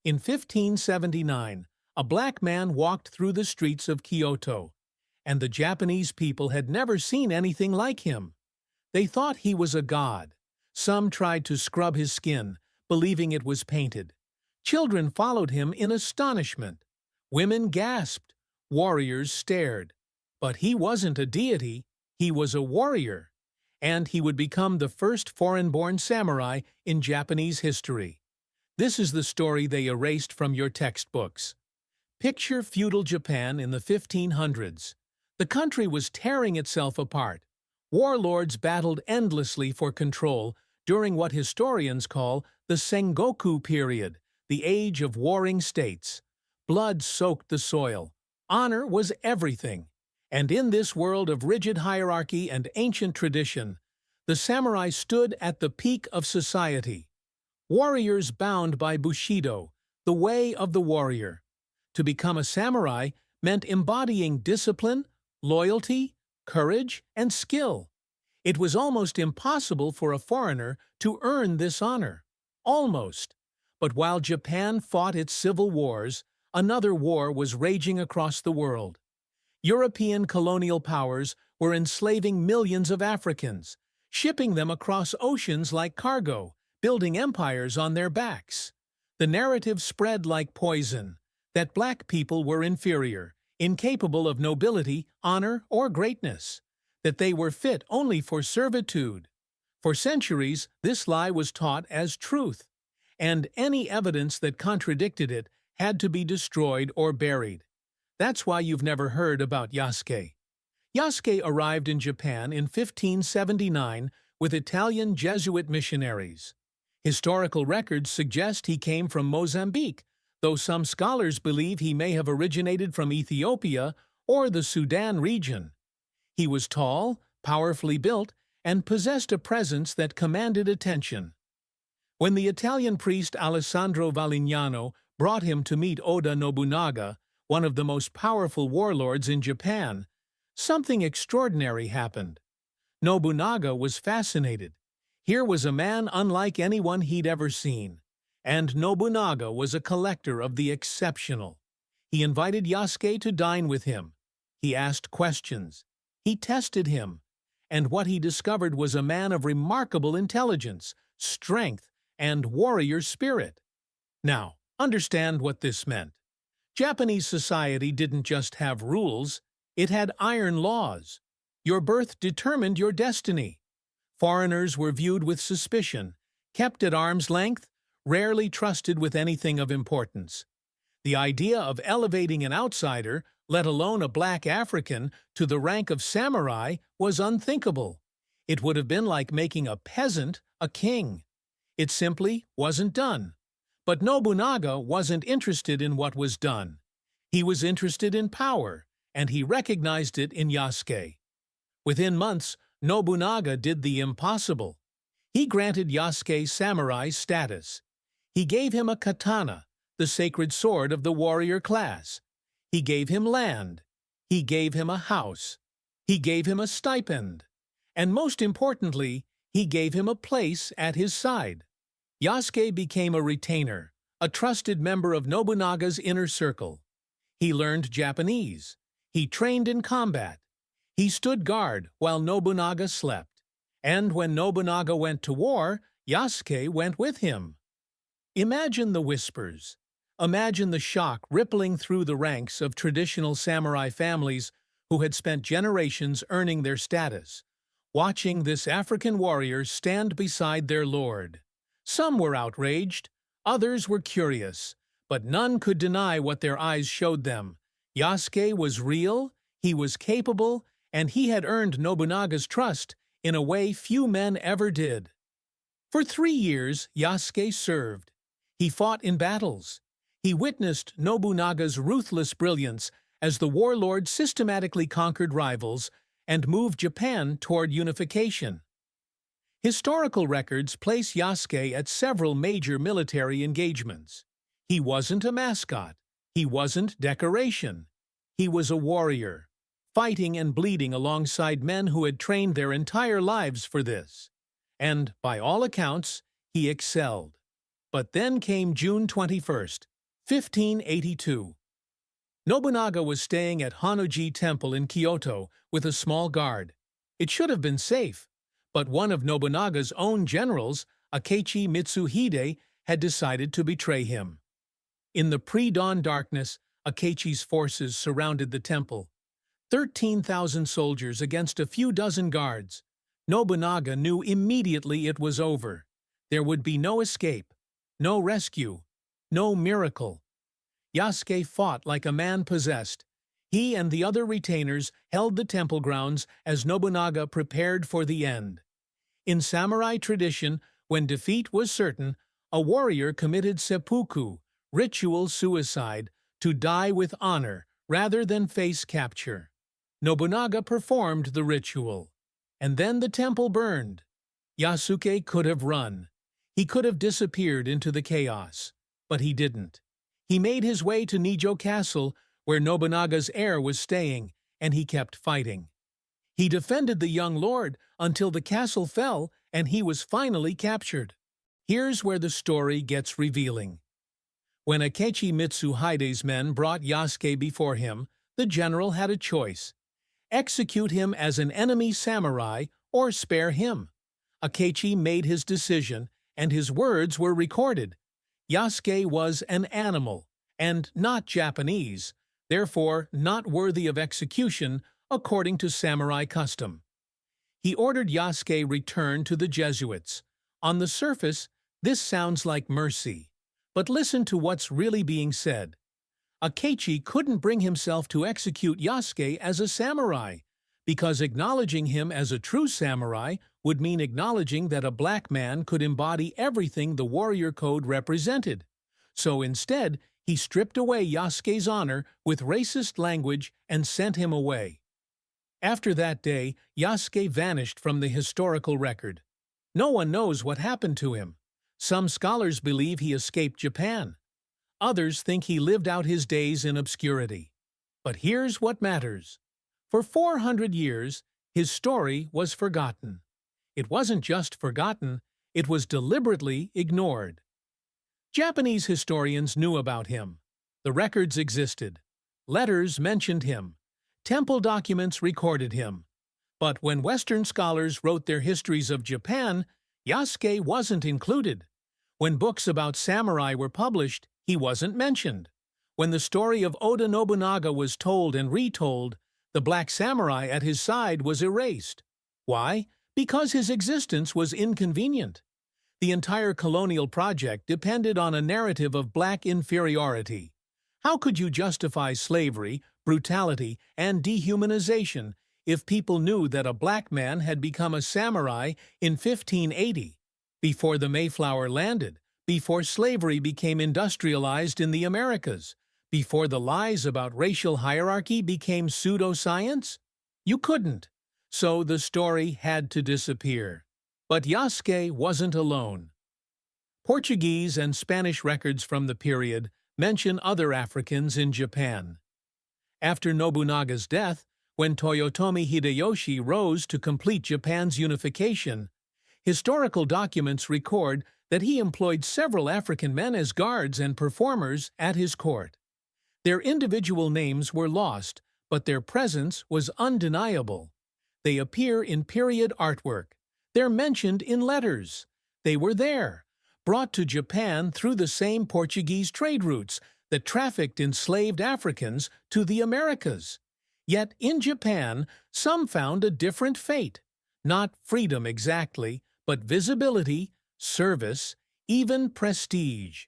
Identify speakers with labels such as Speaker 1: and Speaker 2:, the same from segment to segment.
Speaker 1: In 1579, a black man walked through the streets of Kyoto, and the Japanese people had never seen anything like him. They thought he was a god. Some tried to scrub his skin, believing it was painted. Children followed him in astonishment. Women gasped. Warriors stared. But he wasn't a deity, he was a warrior. And he would become the first foreign-born samurai in Japanese history. This is the story they erased from your textbooks. Picture feudal Japan in the 1500s. The country was tearing itself apart. Warlords battled endlessly for control during what historians call the Sengoku period, the age of warring states. Blood soaked the soil. Honor was everything. And in this world of rigid hierarchy and ancient tradition, the samurai stood at the peak of society. Warriors bound by Bushido, the way of the warrior. To become a samurai meant embodying discipline, loyalty, courage, and skill. It was almost impossible for a foreigner to earn this honor. Almost. But while Japan fought its civil wars, another war was raging across the world. European colonial powers were enslaving millions of Africans, shipping them across oceans like cargo, building empires on their backs. The narrative spread like poison, that black people were inferior, incapable of nobility, honor, or greatness, that they were fit only for servitude. For centuries, this lie was taught as truth, and any evidence that contradicted it had to be destroyed or buried. That's why you've never heard about Yasuke. Yasuke arrived in Japan in 1579 with Italian Jesuit missionaries. Historical records suggest he came from Mozambique, though some scholars believe he may have originated from Ethiopia or the Sudan region. He was tall, powerfully built, and possessed a presence that commanded attention. When the Italian priest Alessandro Valignano brought him to meet Oda Nobunaga, one of the most powerful warlords in Japan, something extraordinary happened. Nobunaga was fascinated. Here was a man unlike anyone he'd ever seen. And Nobunaga was a collector of the exceptional. He invited Yasuke to dine with him. He asked questions. He tested him. And what he discovered was a man of remarkable intelligence, strength, and warrior spirit. Now, understand what this meant. Japanese society didn't just have rules, it had iron laws. Your birth determined your destiny. Foreigners were viewed with suspicion, kept at arm's length, rarely trusted with anything of importance. The idea of elevating an outsider, let alone a black African, to the rank of samurai was unthinkable. It would have been like making a peasant a king. It simply wasn't done. But Nobunaga wasn't interested in what was done. He was interested in power, and he recognized it in Yasuke. Within months, Nobunaga did the impossible. He granted Yasuke samurai status. He gave him a katana, the sacred sword of the warrior class. He gave him land. He gave him a house. He gave him a stipend. And most importantly, he gave him a place at his side. Yasuke became a retainer, a trusted member of Nobunaga's inner circle. He learned Japanese. He trained in combat. He stood guard while Nobunaga slept. And when Nobunaga went to war, Yasuke went with him. Imagine the whispers. Imagine the shock rippling through the ranks of traditional samurai families who had spent generations earning their status, watching this African warrior stand beside their lord. Some were outraged, others were curious, but none could deny what their eyes showed them. Yasuke was real, he was capable, and he had earned Nobunaga's trust in a way few men ever did. For 3 years, Yasuke served. He fought in battles. He witnessed Nobunaga's ruthless brilliance as the warlord systematically conquered rivals and moved Japan toward unification. Historical records place Yasuke at several major military engagements. He wasn't a mascot. He wasn't decoration. He was a warrior, fighting and bleeding alongside men who had trained their entire lives for this. And, by all accounts, he excelled. But then came June 21st, 1582. Nobunaga was staying at Honnoji Temple in Kyoto with a small guard. It should have been safe, but one of Nobunaga's own generals, Akechi Mitsuhide, had decided to betray him. In the pre-dawn darkness, Akechi's forces surrounded the temple. 13,000 soldiers against a few dozen guards. Nobunaga knew immediately it was over. There would be no escape, no rescue, no miracle. Yasuke fought like a man possessed. He and the other retainers held the temple grounds as Nobunaga prepared for the end. In samurai tradition, when defeat was certain, a warrior committed seppuku, ritual suicide, to die with honor rather than face capture. Nobunaga performed the ritual. And then the temple burned. Yasuke could have run. He could have disappeared into the chaos. But he didn't. He made his way to Nijo Castle, where Nobunaga's heir was staying, and he kept fighting. He defended the young lord until the castle fell and he was finally captured. Here's where the story gets revealing. When Akechi Mitsuhide's men brought Yasuke before him, the general had a choice: execute him as an enemy samurai or spare him. Akechi made his decision, and his words were recorded. Yasuke was an animal, and not Japanese, therefore not worthy of execution according to samurai custom. He ordered Yasuke returned to the Jesuits. On the surface, this sounds like mercy. But listen to what's really being said. Akechi couldn't bring himself to execute Yasuke as a samurai, because acknowledging him as a true samurai would mean acknowledging that a black man could embody everything the warrior code represented. So instead, he stripped away Yasuke's honor with racist language and sent him away. After that day, Yasuke vanished from the historical record. No one knows what happened to him. Some scholars believe he escaped Japan. Others think he lived out his days in obscurity. But here's what matters. For 400 years, his story was forgotten. It wasn't just forgotten, it was deliberately ignored. Japanese historians knew about him. The records existed. Letters mentioned him. Temple documents recorded him. But when Western scholars wrote their histories of Japan, Yasuke wasn't included. When books about samurai were published, he wasn't mentioned. When the story of Oda Nobunaga was told and retold, the black samurai at his side was erased. Why? Because his existence was inconvenient. The entire colonial project depended on a narrative of black inferiority. How could you justify slavery, brutality, and dehumanization if people knew that a black man had become a samurai in 1580, before the Mayflower landed, before slavery became industrialized in the Americas, before the lies about racial hierarchy became pseudoscience? You couldn't. So the story had to disappear. But Yasuke wasn't alone. Portuguese and Spanish records from the period mention other Africans in Japan. After Nobunaga's death, when Toyotomi Hideyoshi rose to complete Japan's unification, historical documents record that he employed several African men as guards and performers at his court. Their individual names were lost, but their presence was undeniable. They appear in period artwork. They're mentioned in letters. They were there, brought to Japan through the same Portuguese trade routes that trafficked enslaved Africans to the Americas. Yet in Japan, some found a different fate. Not freedom exactly, but visibility, service, even prestige.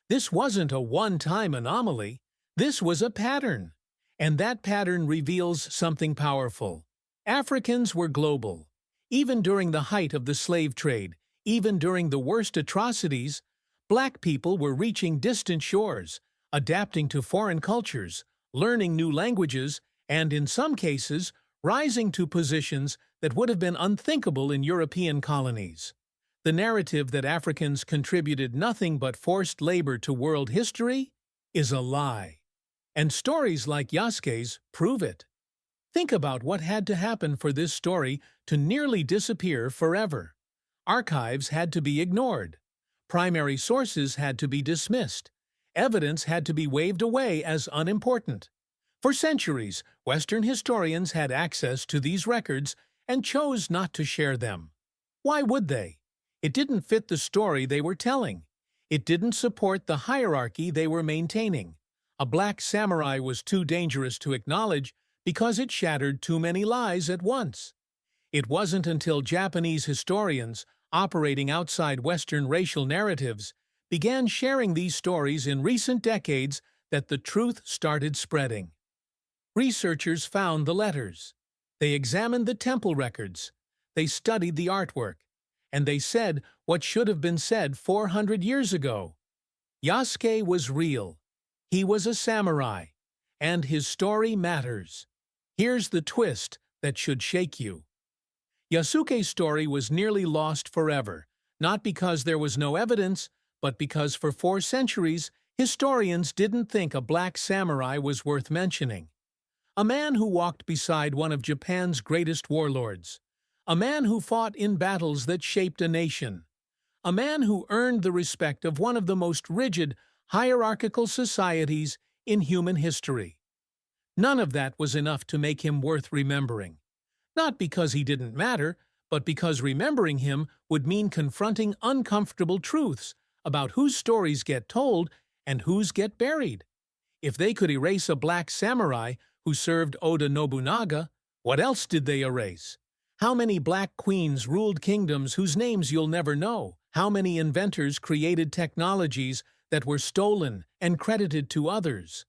Speaker 1: This wasn't a one-time anomaly. This was a pattern. And that pattern reveals something powerful. Africans were global. Even during the height of the slave trade, even during the worst atrocities, black people were reaching distant shores, adapting to foreign cultures, learning new languages, and in some cases, rising to positions that would have been unthinkable in European colonies. The narrative that Africans contributed nothing but forced labor to world history is a lie. And stories like Yasuke's prove it. Think about what had to happen for this story to nearly disappear forever. Archives had to be ignored. Primary sources had to be dismissed. evidence had to be waved away as unimportant. For centuries, Western historians had access to these records and chose not to share them. Why would they? It didn't fit the story they were telling. It didn't support the hierarchy they were maintaining. A black samurai was too dangerous to acknowledge because it shattered too many lies at once. It wasn't until Japanese historians, operating outside Western racial narratives, began sharing these stories in recent decades that the truth started spreading. Researchers found the letters. They examined the temple records. They studied the artwork. And they said what should have been said 400 years ago. Yasuke was real. He was a samurai. And his story matters. Here's the twist that should shake you. Yasuke's story was nearly lost forever, not because there was no evidence, but because for 4 centuries, historians didn't think a black samurai was worth mentioning. A man who walked beside one of Japan's greatest warlords. A man who fought in battles that shaped a nation. A man who earned the respect of one of the most rigid, hierarchical societies in human history. None of that was enough to make him worth remembering. Not because he didn't matter, but because remembering him would mean confronting uncomfortable truths about whose stories get told and whose get buried. If they could erase a black samurai who served Oda Nobunaga, what else did they erase? How many black queens ruled kingdoms whose names you'll never know? How many inventors created technologies that were stolen and credited to others?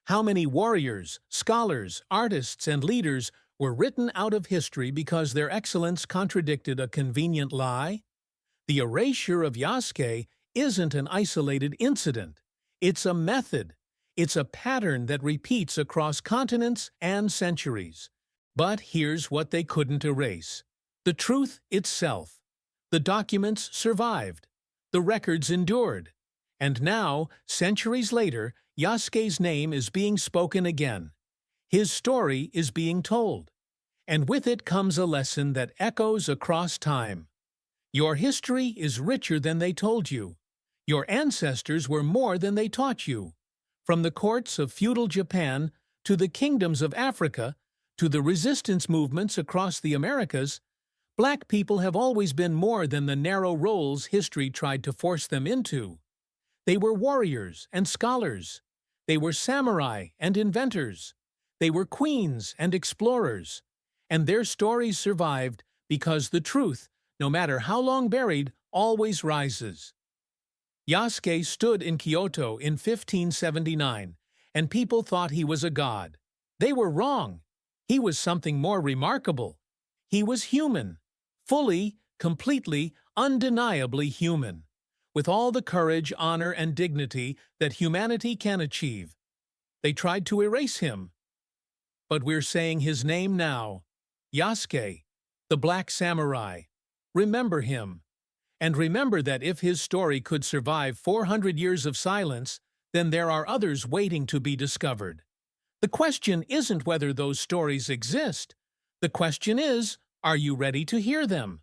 Speaker 1: How many warriors, scholars, artists, and leaders were written out of history because their excellence contradicted a convenient lie? The erasure of Yasuke isn't an isolated incident. It's a method. It's a pattern that repeats across continents and centuries. But here's what they couldn't erase. The truth itself. The documents survived. The records endured. And now, centuries later, Yasuke's name is being spoken again. His story is being told. And with it comes a lesson that echoes across time. Your history is richer than they told you. Your ancestors were more than they taught you. From the courts of feudal Japan to the kingdoms of Africa, to the resistance movements across the Americas, black people have always been more than the narrow roles history tried to force them into. They were warriors and scholars. They were samurai and inventors. They were queens and explorers. And their stories survived because the truth, no matter how long buried, always rises. Yasuke stood in Kyoto in 1579, and people thought he was a god. They were wrong. He was something more remarkable. He was human. Fully, completely, undeniably human. With all the courage, honor, and dignity that humanity can achieve. They tried to erase him. But we're saying his name now. Yasuke, the Black Samurai. Remember him. And remember that if his story could survive 400 years of silence, then there are others waiting to be discovered. The question isn't whether those stories exist. The question is, are you ready to hear them?